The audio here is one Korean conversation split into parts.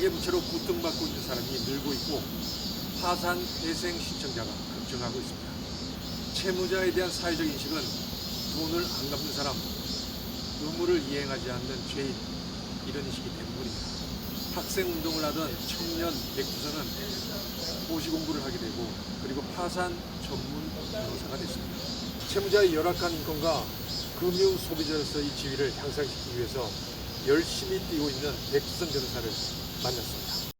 가계부채로 부tum받고 있는 사람이 늘고 있고 파산 회생 신청자가 급증하고 있습니다. 채무자에 대한 사회적 인식은 돈을 안 갚는 사람, 의무를 이행하지 않는 죄인, 이런 인식이 대부분입니다. 학생운동을 하던 청년 백두선은 고시 공부를 하게 되고 그리고 파산 전문 변호사가 됐습니다. 채무자의 열악한 인권과 금융 소비자로서의 지위를 향상시키기 위해서 열심히 뛰고 있는 백두선 변호사를 만났습니다.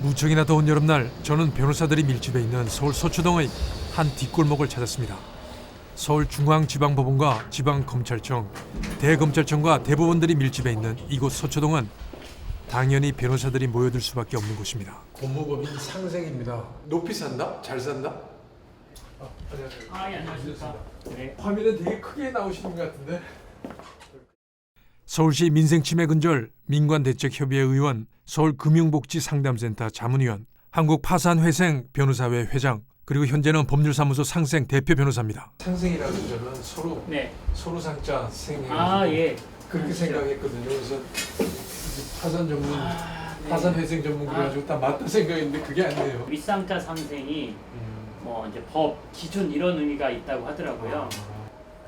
무척이나 더운 여름날 저는 변호사들이 밀집해 있는 서울 서초동의 한 뒷골목을 찾았습니다. 서울중앙지방법원과 지방검찰청, 대검찰청과 대법원들이 밀집해 있는 이곳 서초동은 당연히 변호사들이 모여들 수밖에 없는 곳입니다. 고무법인 상생입니다. 높이 산다? 잘 산다? 예, 안녕하십니까. 네. 화면에 되게 크게 나오시는 것 같은데? 서울시 민생치매근절 민관대책협의회 의원, 서울금융복지상담센터 자문위원, 한국파산회생 변호사회 회장, 그리고 현재는 법률사무소 상생 대표 변호사입니다. 상생이라는 저는 서로 네. 서로 상자 생해 예. 그렇게 생각했거든요. 그래서 파산 전문, 네. 파산 회생 전문 그래가지고 다 맞다 생각했는데 그게 아니에요. 윗상자 상생이 뭐 이제 법 기준 이런 의미가 있다고 하더라고요.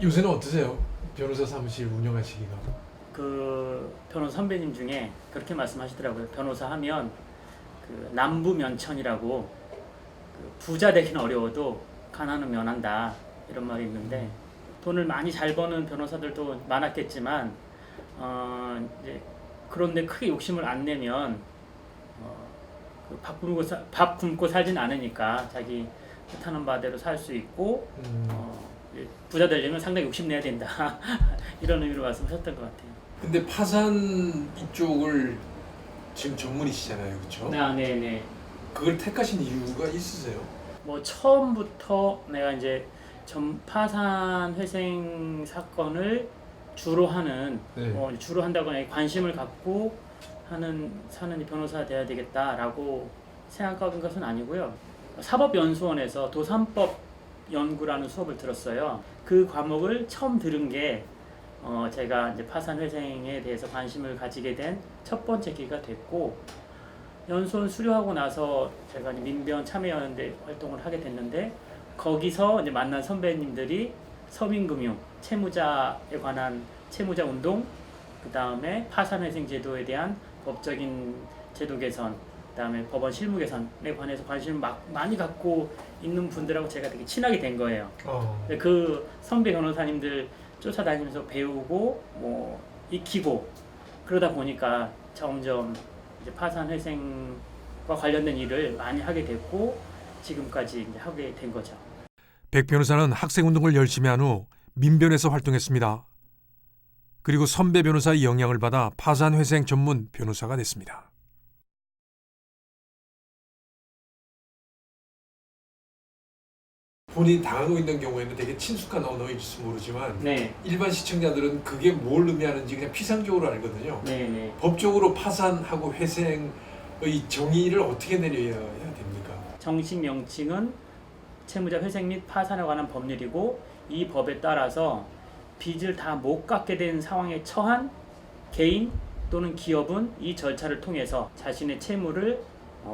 요새는 어떠세요? 변호사 사무실 운영하시기가? 그 변호사 선배님 중에 그렇게 말씀하시더라고요. 변호사 하면 그 남부면천이라고 그 부자 되기는 어려워도 가난은 면한다 이런 말이 있는데 돈을 많이 잘 버는 변호사들도 많았겠지만 이제 그런데 크게 욕심을 안 내면 그 밥 굶고 살진 않으니까 자기 뜻하는 바대로 살 수 있고 부자 되려면 상당히 욕심 내야 된다 이런 의미로 말씀하셨던 것 같아요. 근데 파산 이쪽을 지금 전문이시잖아요, 그렇죠? 네네. 그걸 택하신 이유가 있으세요? 뭐 처음부터 내가 이제 파산 회생 사건을 주로 하는 네. 주로 한다거나 관심을 갖고 사는 변호사가 돼야 되겠다라고 생각한 것은 아니고요. 사법연수원에서 도산법 연구라는 수업을 들었어요. 그 과목을 처음 들은 게 제가 이제 파산 회생에 대해서 관심을 가지게 된 첫 번째 계기가 됐고, 연수원 수료하고 나서 제가 이제 민변 참여연대 활동을 하게 됐는데 거기서 이제 만난 선배님들이 서민금융, 채무자에 관한 채무자 운동, 그 다음에 파산회생 제도에 대한 법적인 제도 개선, 그 다음에 법원 실무 개선에 관해서 관심을 많이 갖고 있는 분들하고 제가 되게 친하게 된 거예요. 그 선배 변호사님들 쫓아다니면서 배우고 뭐 익히고 그러다 보니까 점점 이제 파산회생과 관련된 일을 많이 하게 됐고 지금까지 이제 하게 된 거죠. 백 변호사는 학생운동을 열심히 한 후 민변에서 활동했습니다. 그리고 선배 변호사의 영향을 받아 파산회생 전문 변호사가 됐습니다. 본인이 당하고 있는 경우에는 되게 친숙한 언어일지 모르지만 네. 일반 시청자들은 그게 뭘 의미하는지 그냥 피상적으로 알거든요. 네네. 법적으로 파산하고 회생의 정의를 어떻게 내려야 됩니까? 정식 명칭은 채무자 회생 및 파산에 관한 법률이고 이 법에 따라서 빚을 다 못 갚게 된 상황에 처한 개인 또는 기업은 이 절차를 통해서 자신의 채무를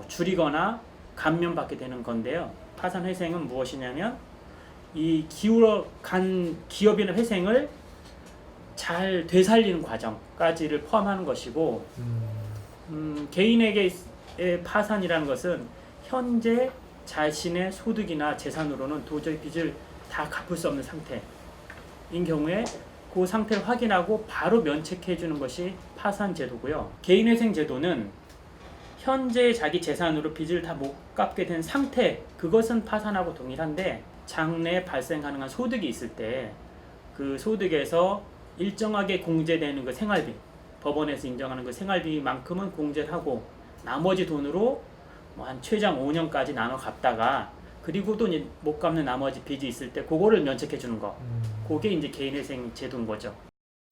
줄이거나 감면받게 되는 건데요. 파산 회생은 무엇이냐면 이 기울어 간 기업인의 회생을 잘 되살리는 과정까지를 포함하는 것이고 개인에게의 파산이라는 것은 현재 자신의 소득이나 재산으로는 도저히 빚을 다 갚을 수 없는 상태인 경우에 그 상태를 확인하고 바로 면책해 주는 것이 파산 제도고요. 개인회생 제도는 현재 자기 재산으로 빚을 다 못 갚게 된 상태, 그것은 파산하고 동일한데 장래 발생 가능한 소득이 있을 때 그 소득에서 일정하게 공제되는 그 생활비, 법원에서 인정하는 그 생활비만큼은 공제를 하고 나머지 돈으로 뭐 한 최장 5년까지 나눠 갚다가 그리고 또 못 갚는 나머지 빚이 있을 때 그거를 면책해 주는 거. 그게 이제 개인회생 제도인 거죠.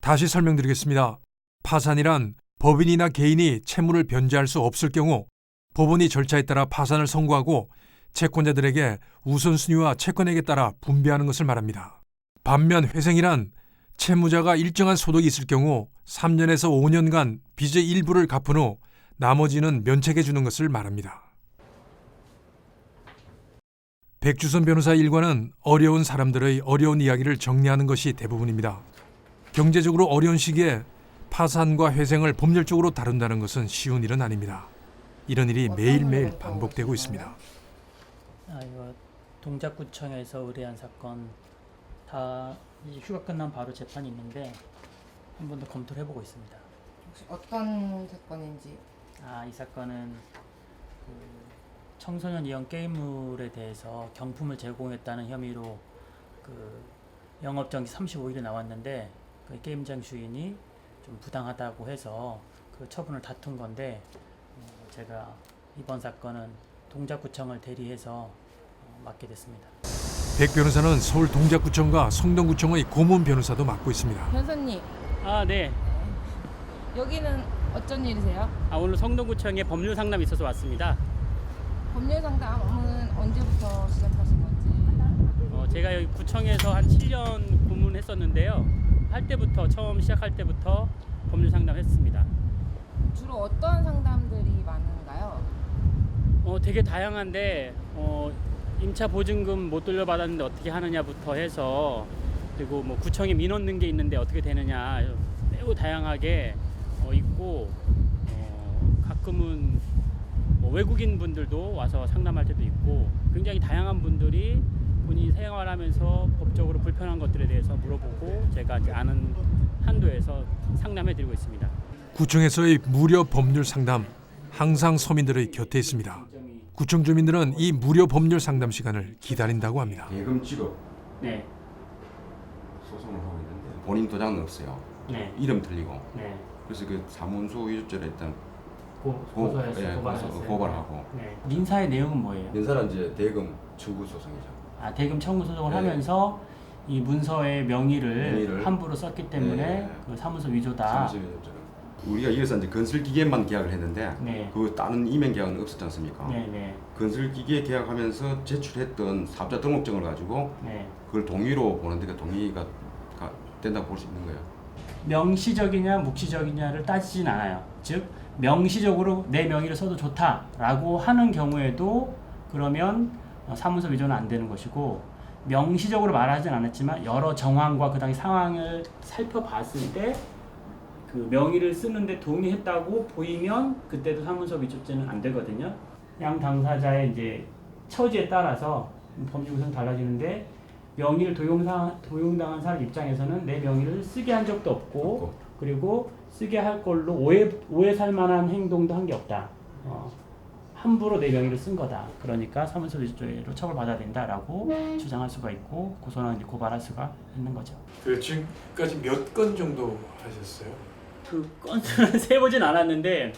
다시 설명드리겠습니다. 파산이란 법인이나 개인이 채무를 변제할 수 없을 경우 법원이 절차에 따라 파산을 선고하고 채권자들에게 우선순위와 채권액에 따라 분배하는 것을 말합니다. 반면 회생이란 채무자가 일정한 소득이 있을 경우 3년에서 5년간 빚의 일부를 갚은 후 나머지는 면책해 주는 것을 말합니다. 백주선 변호사 일과는 어려운 사람들의 어려운 이야기를 정리하는 것이 대부분입니다. 경제적으로 어려운 시기에 파산과 회생을 법률적으로 다룬다는 것은 쉬운 일은 아닙니다. 이런 일이 매일매일 반복되고 있습니다. 이거 동작구청에서 의뢰한 사건 다 이제 휴가 끝난 바로 재판이 있는데 한 번 더 검토를 해보고 있습니다. 혹시 어떤 사건인지? 이 사건은 그 청소년 이용 게임물에 대해서 경품을 제공했다는 혐의로 그 영업정지 35일에 나왔는데 그 게임장 주인이 좀 부당하다고 해서 그 처분을 다툰 건데 제가 이번 사건은 동작구청을 대리해서 맡게 됐습니다. 백 변호사는 서울 동작구청과 성동구청의 고문 변호사도 맡고 있습니다. 변사님, 네. 여기는 어쩐 일이세요? 오늘 성동구청에 법률 상담이 있어서 왔습니다. 법률 상담은 언제부터 시작하신 건지? 제가 여기 구청에서 한 7년 고문했었는데요. 처음 시작할 때부터 법률 상담했습니다. 주로 어떤 상담들이 많은가요? 되게 다양한데 임차 보증금 못 돌려받았는데 어떻게 하느냐부터 해서 그리고 뭐 구청에 민원 넣은 게 있는데 어떻게 되느냐 매우 다양하게 있고 가끔은 외국인 분들도 와서 상담할 때도 있고 굉장히 다양한 분들이 본인이 생활하면서 법적으로 불편한 것들에 대해서 물어보고 제가 이제 아는 한도에서 상담해드리고 있습니다. 구청에서의 무료 법률 상담, 항상 서민들의 곁에 있습니다. 구청 주민들은 이 무료 법률 상담 시간을 기다린다고 합니다. 대금 지급 네, 소송을 하고 있는데 본인 도장은 없어요. 네, 이름 틀리고. 네. 그래서 그 사문서 위조죄를 일단 고소했어요. 고발하고. 네. 민사의 내용은 뭐예요? 민사는 이제 대금 청구 소송이죠. 대금 청구 소송을 네. 하면서 이 문서의 명의를 명의를 함부로 썼기 때문에 네. 그 사무소 위조다. 사무소 위조죄는 우리가 이래서 이제 건설기계만 계약을 했는데 네. 그 다른 임행 계약은 없었지 않습니까? 네, 네, 건설기계 계약하면서 제출했던 사업자 등록증을 가지고 네. 그걸 동의로 보는데 그 동의가 된다고 볼 수 있는 거예요. 명시적이냐 묵시적이냐를 따지진 않아요. 즉 명시적으로 내 명의를 써도 좋다라고 하는 경우에도 그러면 사무소 위조는 안 되는 것이고 명시적으로 말하진 않았지만 여러 정황과 그 당시 상황을 살펴봤을 때 그 명의를 쓰는데 동의했다고 보이면 그때도 사무소 위조죄는 안 되거든요. 양 당사자의 이제 처지에 따라서 법률 구성이 달라지는데 명의를 도용당한 사람 입장에서는 내 명의를 쓰게 한 적도 없고 그리고 쓰게 할 걸로 오해 살 만한 행동도 한 게 없다. 함부로 내 명의를 쓴 거다. 그러니까 사무소 위조죄로 처벌받아야 된다라고 주장할 수가 있고 고소나 고발할 수가 있는 거죠. 지금까지 몇 건 정도 하셨어요? 그 건수는 세보진 않았는데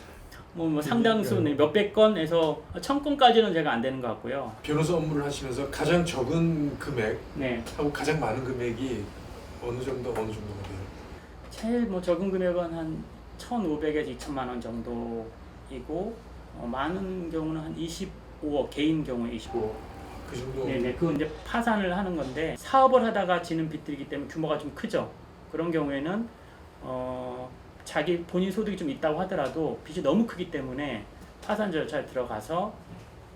뭐 상당수 몇백 건에서 1000건까지는 제가 안 되는 것 같고요. 변호사 업무를 하시면서 가장 적은 금액 네. 하고 가장 많은 금액이 어느 정도가 돼요? 제일 적은 금액은 한 1,500에서 2천만 원 정도이고 많은 경우는 한 25억, 개인 경우에 25억. 그 정도. 네네. 그건 이제 파산을 하는 건데 사업을 하다가 지는 빚들이기 때문에 규모가 좀 크죠. 그런 경우에는 자기 본인 소득이 좀 있다고 하더라도 빚이 너무 크기 때문에 파산 절차에 들어가서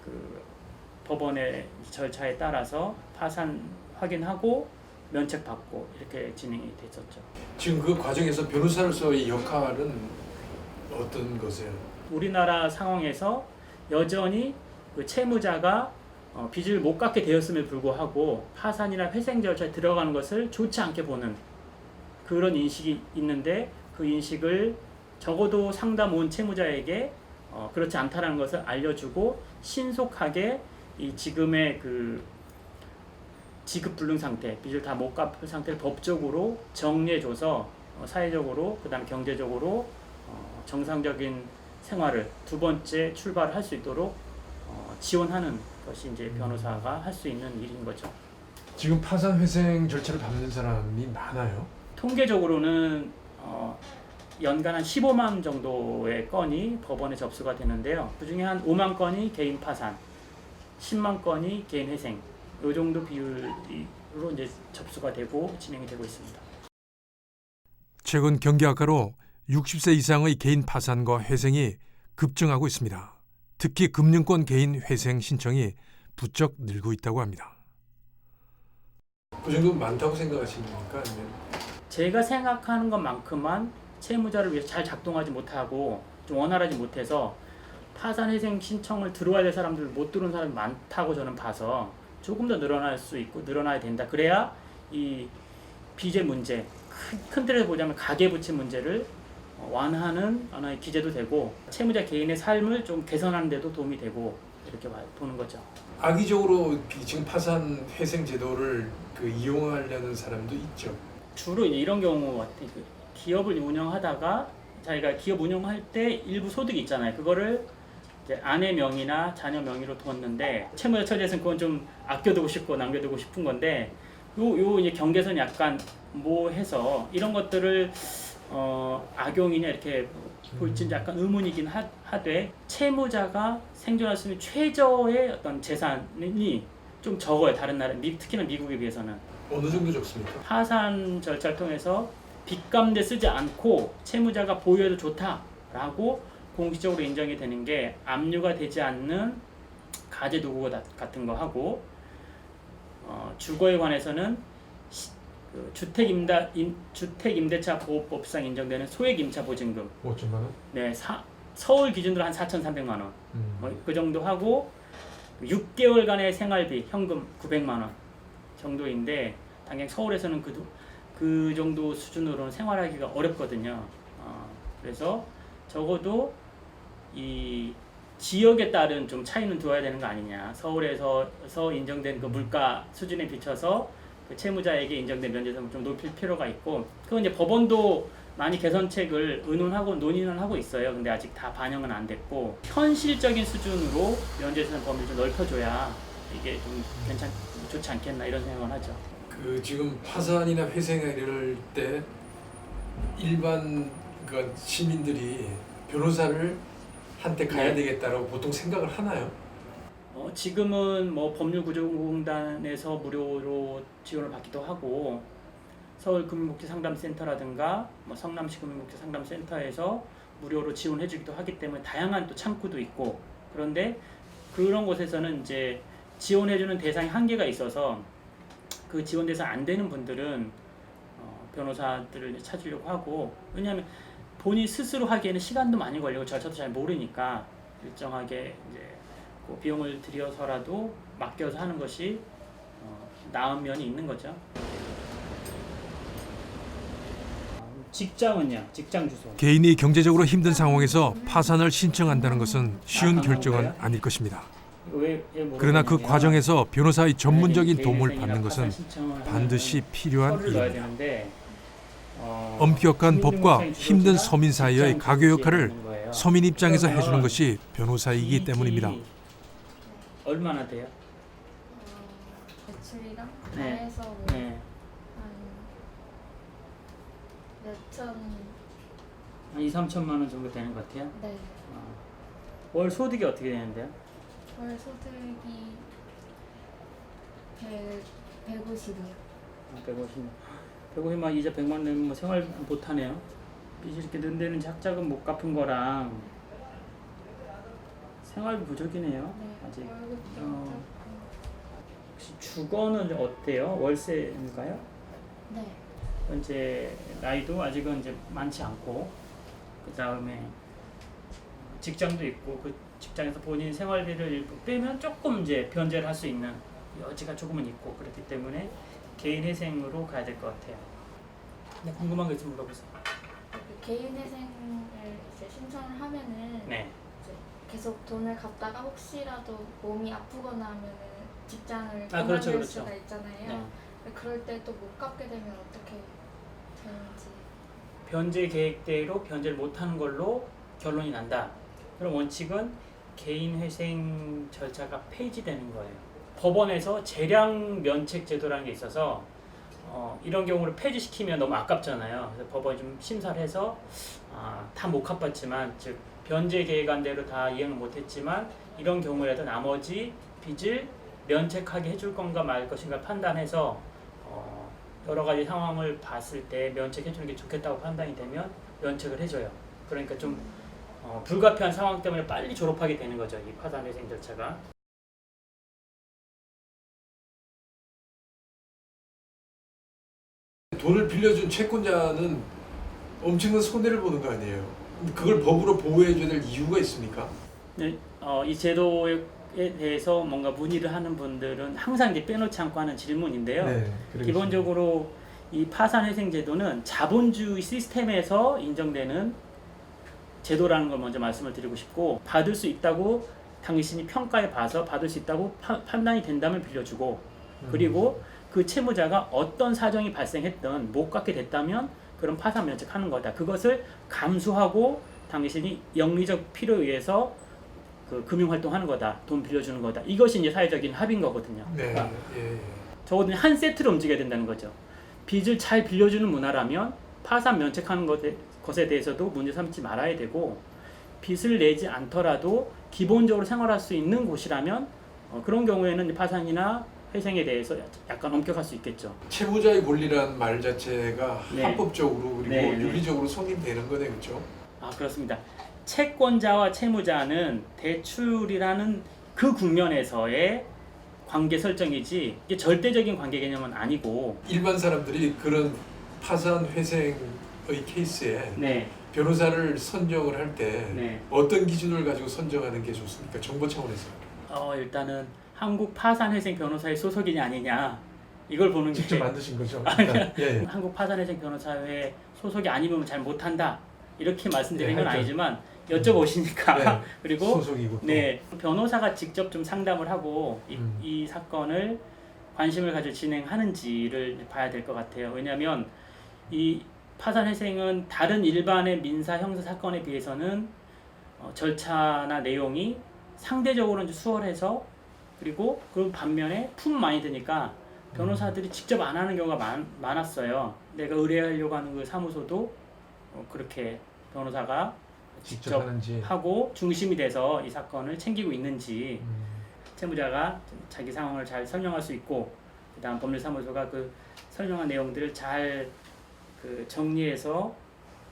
그 법원의 절차에 따라서 파산 확인하고 면책받고 이렇게 진행이 됐었죠. 지금 그 과정에서 변호사로서의 역할은 어떤 것이에요? 우리나라 상황에서 여전히 그 채무자가 빚을 못 갚게 되었음에 불구하고 파산이나 회생 절차에 들어가는 것을 좋지 않게 보는 그런 인식이 있는데 그 인식을 적어도 상담 온 채무자에게 그렇지 않다라는 것을 알려주고 신속하게 이 지금의 그 지급 불능 상태, 빚을 다 못 갚을 상태를 법적으로 정리해줘서 사회적으로 그다음 경제적으로 정상적인 생활을 두 번째 출발을 할 수 있도록 지원하는 것이 이제 변호사가 할 수 있는 일인 거죠. 지금 파산 회생 절차를 밟는 사람이 많아요? 통계적으로는 연간 한 15만 정도의 건이 법원에 접수가 되는데요. 그중에 한 5만 건이 개인 파산, 10만 건이 개인 회생, 이 정도 비율로 이제 접수가 되고 진행이 되고 있습니다. 최근 경기 악화로 60세 이상의 개인 파산과 회생이 급증하고 있습니다. 특히 금융권 개인 회생 신청이 부쩍 늘고 있다고 합니다. 그 정도 많다고 생각하십니까? 아니면 제가 생각하는 것만큼만 채무자를 위해서 잘 작동하지 못하고 좀 원활하지 못해서 파산회생 신청을 들어와야 될 사람들 못 들어온 사람이 많다고 저는 봐서 조금 더 늘어날 수 있고 늘어나야 된다. 그래야 이 빚의 문제, 큰 틀에서 보자면 가계부채 문제를 완화하는 하나의 기제도 되고 채무자 개인의 삶을 좀 개선하는 데도 도움이 되고 이렇게 보는 거죠. 악의적으로 지금 파산 회생 제도를 이용하려는 사람도 있죠. 주로 이제 이런 경우 같아요. 기업을 운영하다가 자기가 기업 운영할 때 일부 소득이 있잖아요. 그거를 이제 아내 명의나 자녀 명의로 뒀는데 채무자 처지에서는 그건 좀 아껴두고 싶고 남겨두고 싶은 건데 요 이제 경계선이 약간 모호해서 이런 것들을 악용이냐 이렇게 볼지 약간 의문이긴 하되 채무자가 생존할 수 있는 최저의 어떤 재산이 좀 적어요. 다른 나라, 특히나 미국에 비해서는. 어느 정도 적습니까? 파산 절차를 통해서 빚감대 쓰지 않고 채무자가 보유해도 좋다라고 공식적으로 인정이 되는 게 압류가 되지 않는 가제 도구 같은 거 하고 주거에 관해서는 주택임대차 보호법상 인정되는 소액임차 보증금 5천만 원? 네, 서울 기준으로 한 4,300만 원 그 정도 하고 6개월간의 생활비 현금 900만 원 정도인데 당장 서울에서는 그 정도 수준으로는 생활하기가 어렵거든요. 그래서 적어도 이 지역에 따른 좀 차이는 두어야 되는 거 아니냐. 서울에서 인정된 그 물가 수준에 비춰서 그 채무자에게 인정된 면제점을 좀 높일 필요가 있고, 그건 이제 법원도 많이 개선책을 의논하고 논의는 하고 있어요. 근데 아직 다 반영은 안 됐고, 현실적인 수준으로 면제점 범위를 좀 넓혀줘야 이게 좀 좋지 않겠나 이런 생각을 하죠. 지금 파산이나 회생을 이럴 때 일반 시민들이 변호사를 한테 가야 되겠다라고 보통 생각을 하나요? 지금은 뭐 법률구조공단에서 무료로 지원을 받기도 하고 서울금융복지상담센터라든가 뭐 성남시 금융복지상담센터에서 무료로 지원해주기도 하기 때문에 다양한 또 창구도 있고, 그런데 그런 곳에서는 이제 지원해주는 대상이 한계가 있어서 그 지원 대상 안 되는 분들은 변호사들을 찾으려고 하고, 왜냐하면 본인 스스로 하기에는 시간도 많이 걸리고 절차도 잘 모르니까 일정하게 이제 그 비용을 들여서라도 맡겨서 하는 것이 나은 면이 있는 거죠. 직장은요? 직장 주소. 개인이 경제적으로 힘든 상황에서 파산을 신청한다는 것은 쉬운 결정은 아닐 것입니다. 그러나 그 과정에서 변호사의 전문적인 도움을 받는 것은 반드시 필요한 일입니다. 엄격한 법과 힘든 서민 사이의 가교 역할을 서민 입장에서 해주는 것이 변호사이기 때문입니다. 얼마나 돼요? 매출이랑 다 네. 해서 뭐 네. 한 몇천. 한 2-3천만 원 정도 되는 것 같아요. 네. 월 소득이 어떻게 되는데요? 월 소득이 150이요. 150만 이자 100만 내면 뭐 생활 못하네요. 빚이 이렇게 는 데는 학자금 못 갚은 거랑 생활비 부족이네요. 네. 아직. 월급도 혹시 주거는 어때요? 월세인가요? 네. 현재 나이도 아직은 이제 많지 않고, 그 다음에 직장도 있고, 그 직장에서 본인 생활비를 일부 빼면 조금 이제 변제를 할 수 있는 여지가 조금은 있고, 그렇기 때문에 개인 회생으로 가야 될 것 같아요. 네, 궁금한 거 있으면 물어보세요. 개인 회생을 이제 신청을 하면은 네. 이제 계속 돈을 갚다가 혹시라도 몸이 아프거나 하면은 직장을 그만둘 그렇죠, 그렇죠. 수가 있잖아요. 네. 그럴 때 또 못 갚게 되면 어떻게 되는지. 변제 계획대로 변제를 못하는 걸로 결론이 난다. 그럼 원칙은 개인 회생 절차가 폐지되는 거예요. 법원에서 재량 면책 제도라는 게 있어서 이런 경우를 폐지시키면 너무 아깝잖아요. 그래서 법원이 좀 심사를 해서 다 못 갚았지만, 즉 변제 계획안 대로 다 이행을 못했지만 이런 경우라도 나머지 빚을 면책하게 해줄 건가 말 것인가 판단해서 여러 가지 상황을 봤을 때 면책해주는 게 좋겠다고 판단이 되면 면책을 해줘요. 그러니까 좀 불가피한 상황 때문에 빨리 졸업하게 되는 거죠. 이 파산회생 절차가. 돈을 빌려준 채권자는 엄청난 손해를 보는 거 아니에요? 그걸 법으로 보호해줘야 될 이유가 있습니까? 네, 이 제도에 대해서 뭔가 문의를 하는 분들은 항상 이제 빼놓지 않고 하는 질문인데요. 기본적으로 이 파산회생 제도는 자본주의 시스템에서 인정되는 제도라는 걸 먼저 말씀을 드리고 싶고, 받을 수 있다고 당신이 평가해 봐서 받을 수 있다고 판단이 된다면 빌려주고, 그리고 그 채무자가 어떤 사정이 발생했든 못 갚게 됐다면 그런 파산 면책하는 거다. 그것을 감수하고 당신이 영리적 필요에 의해서 그 금융활동하는 거다. 돈 빌려주는 거다. 이것이 이제 사회적인 합의인 거거든요. 네. 그러니까 예. 적어도 한 세트로 움직여야 된다는 거죠. 빚을 잘 빌려주는 문화라면 파산 면책하는 것에 대해서도 문제 삼지 말아야 되고, 빚을 내지 않더라도 기본적으로 생활할 수 있는 곳이라면 그런 경우에는 파산이나 회생에 대해서 약간 엄격할 수 있겠죠. 채무자의 권리란 말 자체가 네. 합법적으로 그리고 네, 네. 윤리적으로 성립되는 거네, 그렇죠? 그렇습니다. 채권자와 채무자는 대출이라는 그 국면에서의 관계 설정이지 이게 절대적인 관계 개념은 아니고. 일반 사람들이 그런 파산 회생의 케이스에 네. 변호사를 선정을 할 때 네. 어떤 기준을 가지고 선정하는 게 좋습니까? 정보 차원에서. 일단은 한국 파산회생 변호사의 소속이냐 아니냐 이걸 보는 게. 직접 만드신 거죠? 예. 한국 파산회생 변호사회 소속이 아니면 잘 못한다 이렇게 말씀드리는 건 하여튼. 아니지만 여쭤보시니까. 네. 그리고 소속이고 또. 네, 변호사가 직접 좀 상담을 하고 이 사건을 관심을 가지고 진행하는지를 봐야 될 것 같아요. 왜냐하면 이 파산회생은 다른 일반의 민사 형사 사건에 비해서는 절차나 내용이 상대적으로 수월해서, 그리고 그 반면에 품 많이 드니까 변호사들이 직접 안 하는 경우가 많았어요. 내가 의뢰하려고 하는 그 사무소도 그렇게 변호사가 직접 하는지. 하고 중심이 돼서 이 사건을 챙기고 있는지, 채무자가 자기 상황을 잘 설명할 수 있고, 그다음 법률사무소가 그 설명한 내용들을 잘 정리해서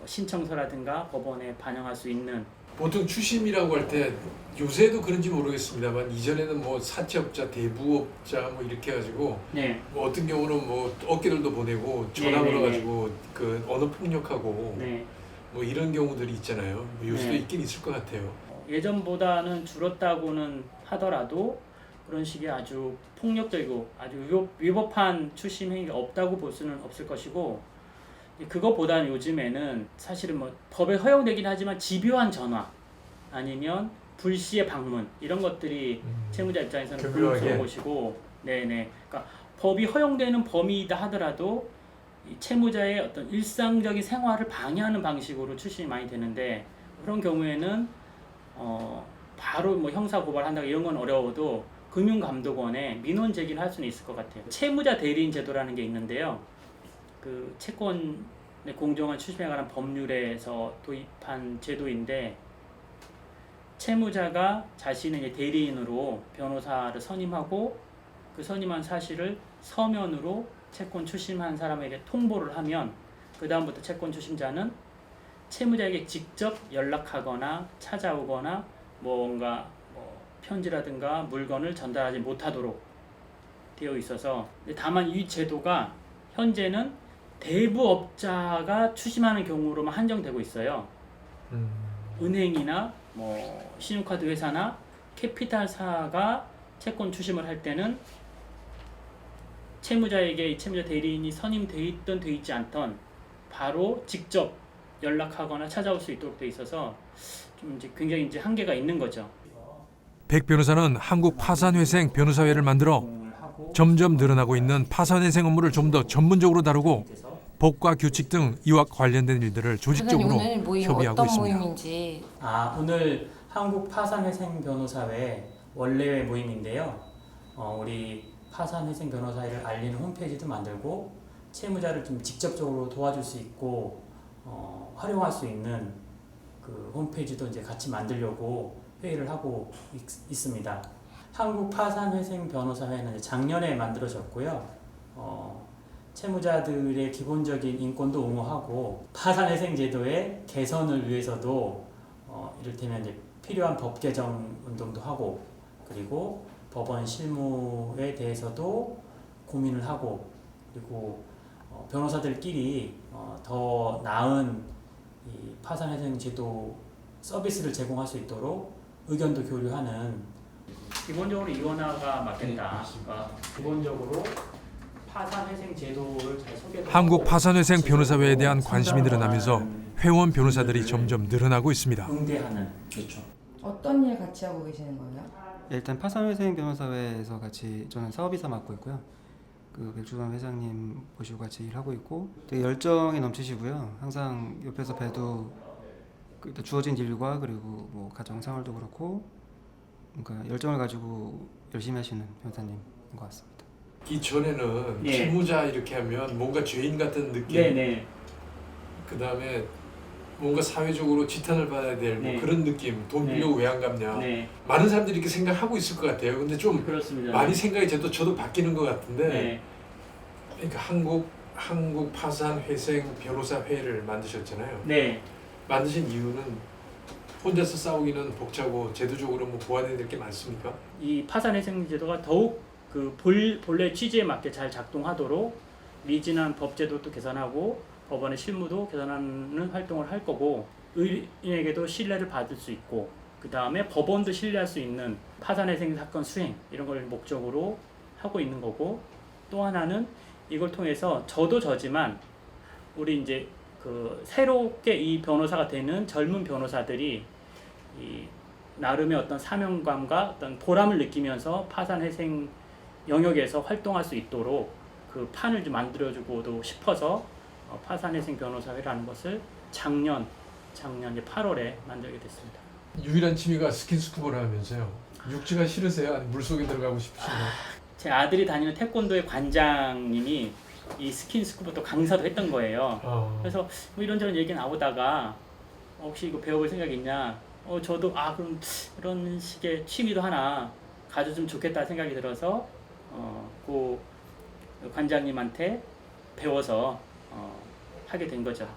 신청서라든가 법원에 반영할 수 있는. 보통 추심이라고 할 때 요새도 그런지 모르겠습니다만 이전에는 뭐 사채업자, 대부업자 뭐 이렇게 해가지고 네. 뭐 어떤 경우는 뭐 어깨들도 보내고 전화 네, 네, 걸어가지고 그 언어 폭력하고 네. 뭐 이런 경우들이 있잖아요. 뭐 요새도 네. 있긴 있을 것 같아요. 예전보다는 줄었다고는 하더라도 그런 식의 아주 폭력적이고 아주 위법한 추심 행위가 없다고 볼 수는 없을 것이고, 그것보다는 요즘에는 사실은 뭐 법에 허용되긴 하지만 집요한 전화 아니면 불시의 방문 이런 것들이 채무자 입장에서는 교묘하게. 불쾌한 것이고, 네네. 그러니까 법이 허용되는 범위이다 하더라도 이 채무자의 어떤 일상적인 생활을 방해하는 방식으로 추심이 많이 되는데, 그런 경우에는 바로 뭐 형사 고발한다 이런 건 어려워도 금융감독원에 민원 제기를 할 수는 있을 것 같아요. 채무자 대리인 제도라는 게 있는데요. 그 채권의 공정한 추심에 관한 법률에서 도입한 제도인데, 채무자가 자신의 이제 대리인으로 변호사를 선임하고 그 선임한 사실을 서면으로 채권 추심한 사람에게 통보를 하면, 그 다음부터 채권 추심자는 채무자에게 직접 연락하거나 찾아오거나 뭔가 편지라든가 물건을 전달하지 못하도록 되어 있어서, 다만 이 제도가 현재는 대부업자가 추심하는 경우로만 한정되고 있어요. 은행이나 뭐 신용카드 회사나 캐피탈사가 채권 추심을 할 때는 채무자에게 이 채무자 대리인이 선임돼 있든 돼 있지 않던 바로 직접 연락하거나 찾아올 수 있도록 돼 있어서 좀 이제 굉장히 이제 한계가 있는 거죠. 백 변호사는 한국 파산회생 변호사회를 만들어 점점 늘어나고 있는 파산회생 업무를 좀 더 전문적으로 다루고 법과 규칙 등 이와 관련된 일들을 조직적으로 오늘 모임 협의하고 어떤 있습니다. 모임인지. 오늘 한국 파산회생 변호사회 원래회 모임인데요. 우리 파산회생 변호사회를 알리는 홈페이지도 만들고 채무자를 좀 직접적으로 도와줄 수 있고 활용할 수 있는 그 홈페이지도 이제 같이 만들려고 회의를 하고 있습니다. 한국 파산회생 변호사회는 작년에 만들어졌고요. 채무자들의 기본적인 인권도 옹호하고 파산회생 제도의 개선을 위해서도 이를테면 이제 필요한 법 개정 운동도 하고, 그리고 법원 실무에 대해서도 고민을 하고, 그리고 변호사들끼리 더 나은 이 파산회생 제도 서비스를 제공할 수 있도록 의견도 교류하는, 기본적으로 이원화가 맞겠다. 그러니까 기본적으로 파산회생 제도를 잘 소개하고, 한국 파산회생 변호사회에 대한 관심이 늘어나면서 회원 변호사들이 점점 늘어나고 있습니다. 응대하는. 그렇죠. 어떤 일 같이 하고 계시는 거예요? 일단 파산회생 변호사회에서 같이 저는 사업이사 맡고 있고요. 그 백주선 회장님 모시고 같이 일하고 있고 되게 열정이 넘치시고요. 항상 옆에서 봬도 주어진 일과 그리고 뭐 가정 생활도 그렇고 그러니까 열정을 가지고 열심히 하시는 변호사님인 것 같습니다. 이전에는 예. 채무자 이렇게 하면 뭔가 죄인 같은 느낌, 네네. 그 다음에 뭔가 사회적으로 지탄을 받아야 될 뭐 네. 그런 느낌, 돈 네. 빌려고 왜 안 갚냐. 네. 많은 사람들이 이렇게 생각하고 있을 것 같아요. 근데 좀 그렇습니다. 많이 생각이 저도 바뀌는 것 같은데, 네. 그러니까 한국 파산 회생 변호사 회를 만드셨잖아요. 네. 만드신 이유는 혼자서 싸우기는 벅차고 제도적으로 뭐 보완해야 될 게 많습니까? 이 파산회생 제도가 더욱 그 본래 취지에 맞게 잘 작동하도록 미진한 법제도도 개선하고 법원의 실무도 개선하는 활동을 할 거고, 의인에게도 신뢰를 받을 수 있고, 그 다음에 법원도 신뢰할 수 있는 파산회생 사건 수행 이런 걸 목적으로 하고 있는 거고, 또 하나는 이걸 통해서 저도 저지만 우리 이제 그 새롭게 이 변호사가 되는 젊은 변호사들이 이 나름의 어떤 사명감과 어떤 보람을 느끼면서 파산회생 영역에서 활동할 수 있도록 그 판을 좀 만들어주고도 싶어서 파산회생 변호사회라는 것을 작년 이제 8월에 만들게 됐습니다. 유일한 취미가 스킨스쿠버를 하면서요. 육지가 싫으세요? 아니 물속에 들어가고 싶으신가요? 제 아들이 다니는 태권도의 관장님이 이 스킨스쿠버 강사도 했던 거예요. 그래서 뭐 이런저런 얘기 나오다가 혹시 이거 배워볼 생각 있냐? 저도 그럼 이런 식의 취미도 하나 가져주면 좋겠다 생각이 들어서 그 관장님한테 배워서 하게 된 거죠.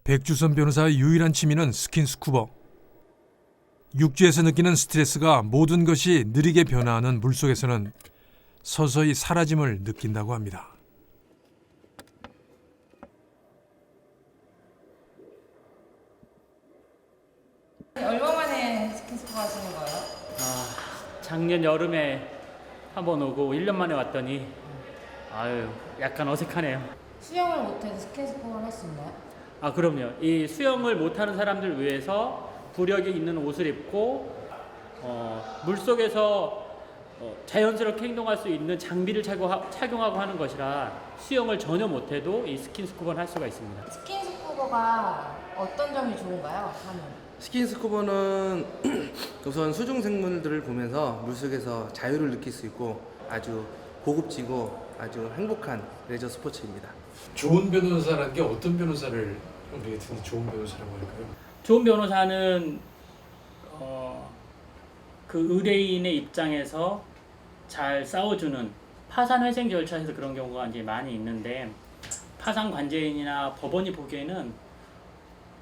백주선 변호사의 유일한 취미는 스킨스쿠버. 육지에서 느끼는 스트레스가 모든 것이 느리게 변화하는 물속에서는 서서히 사라짐을 느낀다고 합니다. 얼마 만에 스킨스쿠버 하시는 거예요? 작년 여름에 한번 오고 1년 만에 왔더니 약간 어색하네요. 수영을 못해도 스킨스쿠버를 할 수 있나요? 그럼요. 이 수영을 못하는 사람들 위해서 부력이 있는 옷을 입고 물속에서 자연스럽게 행동할 수 있는 장비를 착용하고 하는 것이라 수영을 전혀 못해도 이 스킨스쿠버를 할 수가 있습니다. 스킨스쿠버가 어떤 점이 좋은가요? 하면 스킨스쿠버는 우선 수중 생물들을 보면서 물속에서 자유를 느낄 수 있고 아주 고급지고 아주 행복한 레저 스포츠입니다. 좋은 변호사라는 게 어떤 변호사를 우리가 듣는 좋은 변호사라고 할까요? 좋은 변호사는 그 의뢰인의 입장에서 잘 싸워주는, 파산회생 절차에서 그런 경우가 이제 많이 있는데, 파산 관제인이나 법원이 보기에는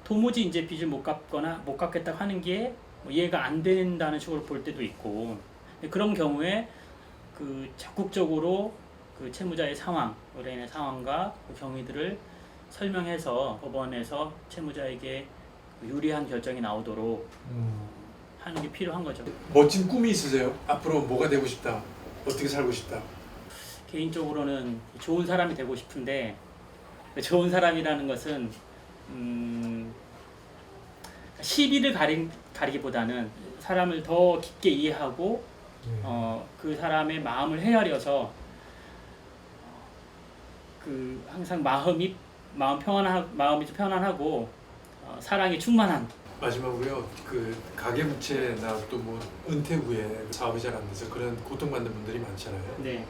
도무지 이제 빚을 못 갚겠다고 하는 게 이해가 안 된다는 식으로 볼 때도 있고, 그런 경우에 그 적극적으로 그 채무자의 상황, 의뢰인의 상황과 그 경위들을 설명해서 법원에서 채무자에게 유리한 결정이 나오도록 하는 게 필요한 거죠. 멋진 꿈이 있으세요? 앞으로 뭐가 되고 싶다? 어떻게 살고 싶다? 개인적으로는 좋은 사람이 되고 싶은데, 좋은 사람이라는 것은 시비를 가리기보다는 사람을 더 깊게 이해하고 그 사람의 마음을 헤아려서 항상 마음이 편안하고 사랑이 충만한 마지막으로요, 그 가계부채나 또 뭐 은퇴 후에 사업이 잘 안 돼서 그런 고통받는 분들이 많잖아요. 네.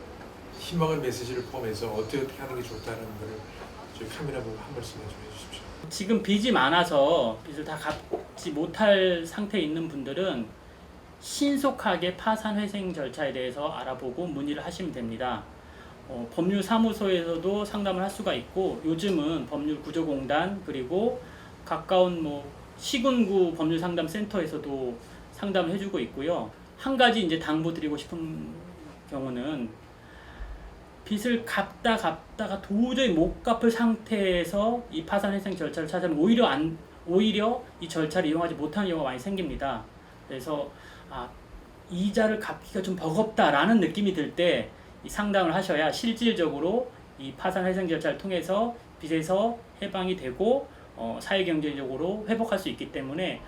희망의 메시지를 포함해서 어떻게 하는 게 좋다는 걸 저희 카메라 보고 한 말씀 좀 해주십시오. 지금 빚이 많아서 빚을 다 갚지 못할 상태에 있는 분들은 신속하게 파산회생 절차에 대해서 알아보고 문의를 하시면 됩니다. 법률사무소에서도 상담을 할 수가 있고, 요즘은 법률구조공단 그리고 가까운 뭐 시군구 법률상담센터에서도 상담을 해주고 있고요. 한 가지 이제 당부드리고 싶은 경우는, 빚을 갚다가 도저히 못 갚을 상태에서 이 파산회생 절차를 찾으면 오히려 이 절차를 이용하지 못하는 경우가 많이 생깁니다. 그래서 이자를 갚기가 좀 버겁다라는 느낌이 들 때 이 상담을 하셔야 실질적으로 이 파산회생 절차를 통해서 빚에서 해방이 되고 사회경제적으로 회복할 수 있기 때문에,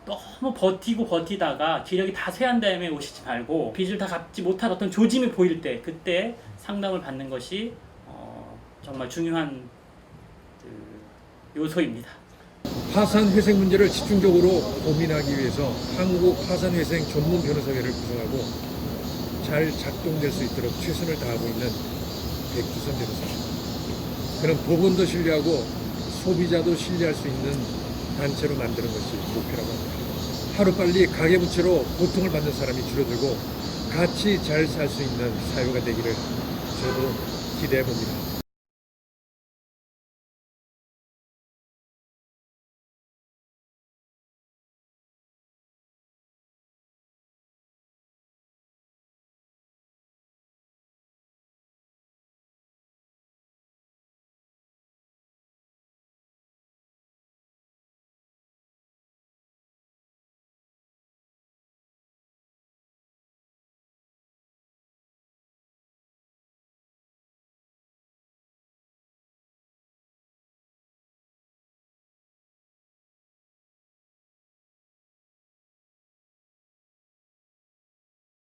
너무 버티다가 기력이 다 쇠한 다음에 오시지 말고, 빚을 다 갚지 못할 어떤 조짐이 보일 때 그때 상담을 받는 것이 정말 중요한 요소입니다. 파산회생 문제를 집중적으로 고민하기 위해서 한국파산회생 전문 변호사회를 구성하고 잘 작동될 수 있도록 최선을 다하고 있는 백주선 변호사입니다. 그는 법원도 신뢰하고 소비자도 신뢰할 수 있는 단체로 만드는 것이 목표라고 합니다. 하루빨리 가계부채로 고통을 받는 사람이 줄어들고 같이 잘 살 수 있는 사회가 되기를 저도 기대해 봅니다.